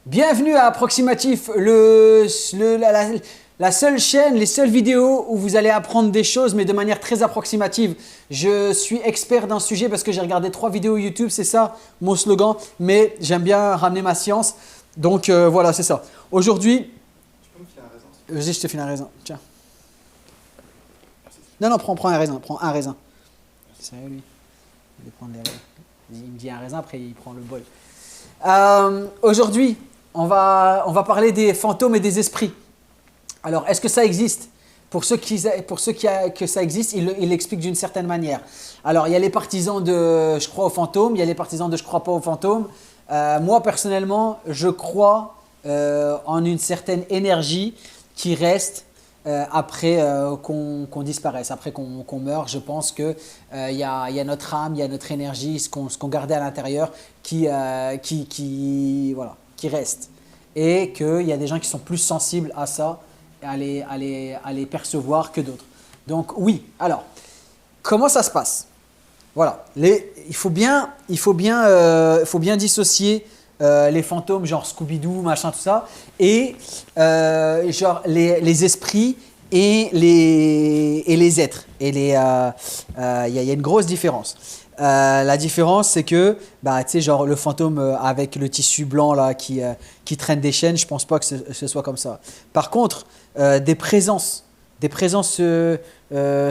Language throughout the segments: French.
Bienvenue à Approximatif, la seule chaîne, les seules vidéos où vous allez apprendre des choses mais de manière très approximative. Je suis expert d'un sujet parce que j'ai regardé 3 vidéos YouTube, c'est ça mon slogan, mais j'aime bien ramener ma science. Donc voilà, c'est ça. Aujourd'hui… Tu peux me filer un raisin? Vas-y, je te file un raisin, tiens. Non, prends un raisin, prends un raisin. Sérieux lui, il va prendre des raisins. Il me dit un raisin, après il prend le bol. Aujourd'hui, on va parler des fantômes et des esprits. Alors, est-ce que ça existe? Pour ceux que ça existe, il l'explique d'une certaine manière. Alors, il y a les partisans de « je crois aux fantômes », il y a les partisans de « je crois pas aux fantômes ». Moi, personnellement, je crois en une certaine énergie qui reste après qu'on disparaisse, après qu'on meurt. Je pense qu'il y a notre âme, il y a notre énergie, ce qu'on gardait à l'intérieur qui reste. Et qu'il y a des gens qui sont plus sensibles à ça, à les percevoir que d'autres. Donc oui, alors, comment ça se passe? Voilà, il faut bien dissocier les fantômes, genre Scooby-Doo, machin, tout ça, et genre les esprits et les êtres. Et il y a une grosse différence. La différence, c'est que, tu sais, genre le fantôme avec le tissu blanc là qui traîne des chaînes, je pense pas que ce soit comme ça. Par contre, des présences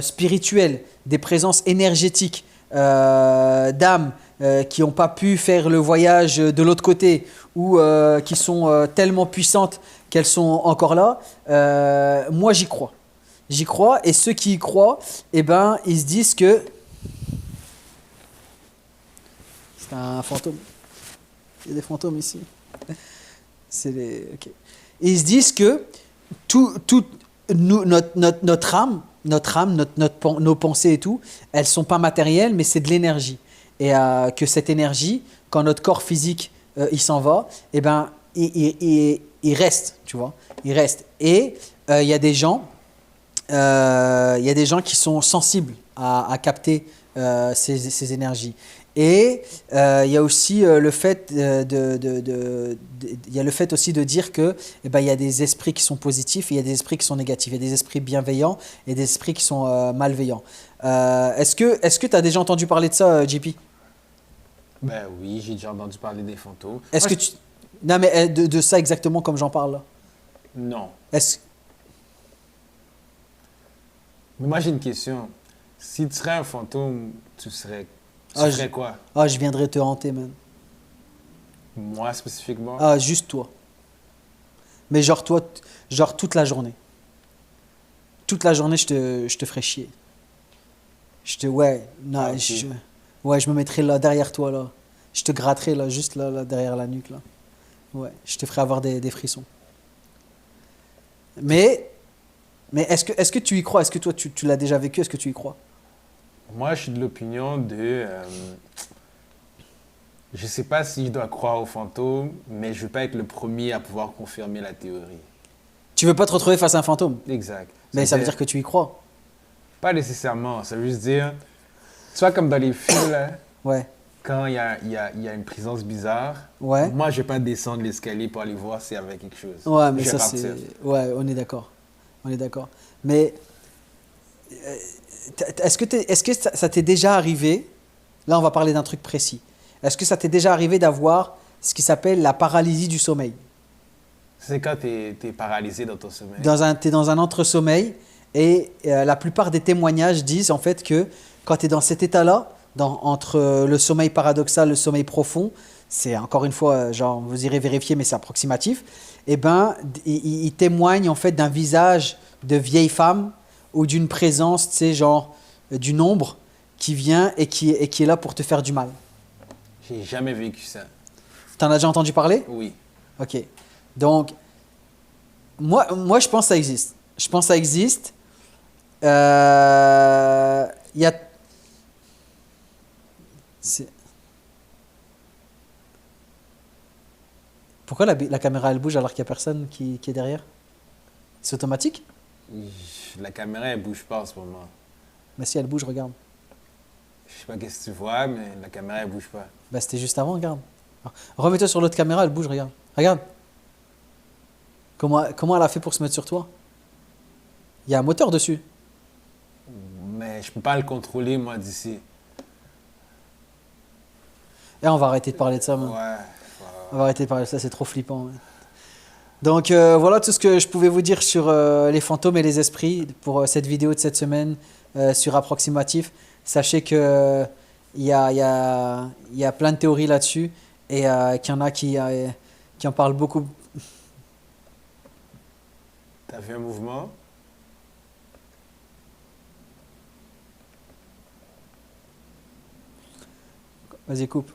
spirituelles, des présences énergétiques, d'âmes qui n'ont pas pu faire le voyage de l'autre côté ou qui sont tellement puissantes qu'elles sont encore là, moi j'y crois. J'y crois, et ceux qui y croient, eh ben, ils se disent que c'est un fantôme. Il y a des fantômes ici. Okay. Et ils se disent que notre âme, nos pensées et tout, elles ne sont pas matérielles, mais c'est de l'énergie. Et que cette énergie, quand notre corps physique il s'en va, eh ben, il reste, tu vois. Il reste. Et il y a des gens qui sont sensibles à capter ces énergies. Et il y a aussi le fait aussi de dire que il y a des esprits qui sont positifs et il y a des esprits qui sont négatifs. Il y a des esprits bienveillants et des esprits qui sont malveillants. Est-ce que tu as déjà entendu parler de ça, JP? Ben oui, j'ai déjà entendu parler des fantômes. Est-ce que tu… Non, mais de ça exactement comme j'en parle là. Non. Est-ce… Mais moi, j'ai une question. Si tu serais un fantôme, tu serais quoi? Ah, je viendrais te hanter, man. Moi, spécifiquement? Ah, juste toi. Mais genre toi, genre toute la journée. Toute la journée, je te ferais chier. Ouais, non, okay. Je me mettrais là, derrière toi, là. Je te gratterais, là, juste là, derrière la nuque, là. Ouais, je te ferais avoir des frissons. Mais est-ce que tu y crois? Est-ce que toi, tu l'as déjà vécu? Est-ce que tu y crois? Moi, je suis de l'opinion de… je ne sais pas si je dois croire aux fantômes, mais je ne veux pas être le premier à pouvoir confirmer la théorie. Tu veux pas te retrouver face à un fantôme? Exact. Mais ça veut dire que tu y crois? Pas nécessairement. Ça veut juste dire… Tu vois, comme dans les films, là, ouais. Quand il y a une présence bizarre, ouais. Moi, je ne vais pas descendre l'escalier pour aller voir s'il y avait quelque chose. Ouais, mais ça, c'est… Ouais, on est d'accord. On est d'accord. Mais… Est-ce que ça t'est déjà arrivé? Là, on va parler d'un truc précis. Est-ce que ça t'est déjà arrivé d'avoir ce qui s'appelle la paralysie du sommeil? C'est quand tu es paralysé dans ton sommeil. Tu es dans un entre-sommeil et la plupart des témoignages disent en fait que quand tu es dans cet état-là, entre le sommeil paradoxal et le sommeil profond, c'est encore une fois, genre, vous irez vérifier, mais c'est approximatif, et ben, ils témoignent en fait d'un visage de vieille femme ou d'une présence, tu sais, genre, d'une ombre qui vient et qui est là pour te faire du mal. J'ai jamais vécu ça. T'en as déjà entendu parler? Oui. Ok. Donc, moi, je pense que ça existe. Je pense que ça existe. Il y a… Pourquoi la caméra, elle bouge alors qu'il n'y a personne qui est derrière? C'est automatique? La caméra, elle bouge pas en ce moment. Mais si elle bouge, regarde. Je sais pas qu'est-ce que tu vois, mais la caméra, elle bouge pas. Bah, c'était juste avant, regarde. Alors, remets-toi sur l'autre caméra, elle bouge, regarde. Regarde. Comment elle a fait pour se mettre sur toi? Il y a un moteur dessus. Mais je peux pas le contrôler, moi, d'ici. Et on va arrêter de parler de ça, man. Ouais. On va arrêter de parler de ça, c'est trop flippant. Ouais. Donc voilà tout ce que je pouvais vous dire sur les fantômes et les esprits pour cette vidéo de cette semaine sur Approximatif. Sachez que il y a plein de théories là-dessus et qu'il y en a qui en parlent beaucoup. T'as vu un mouvement? Vas-y, coupe.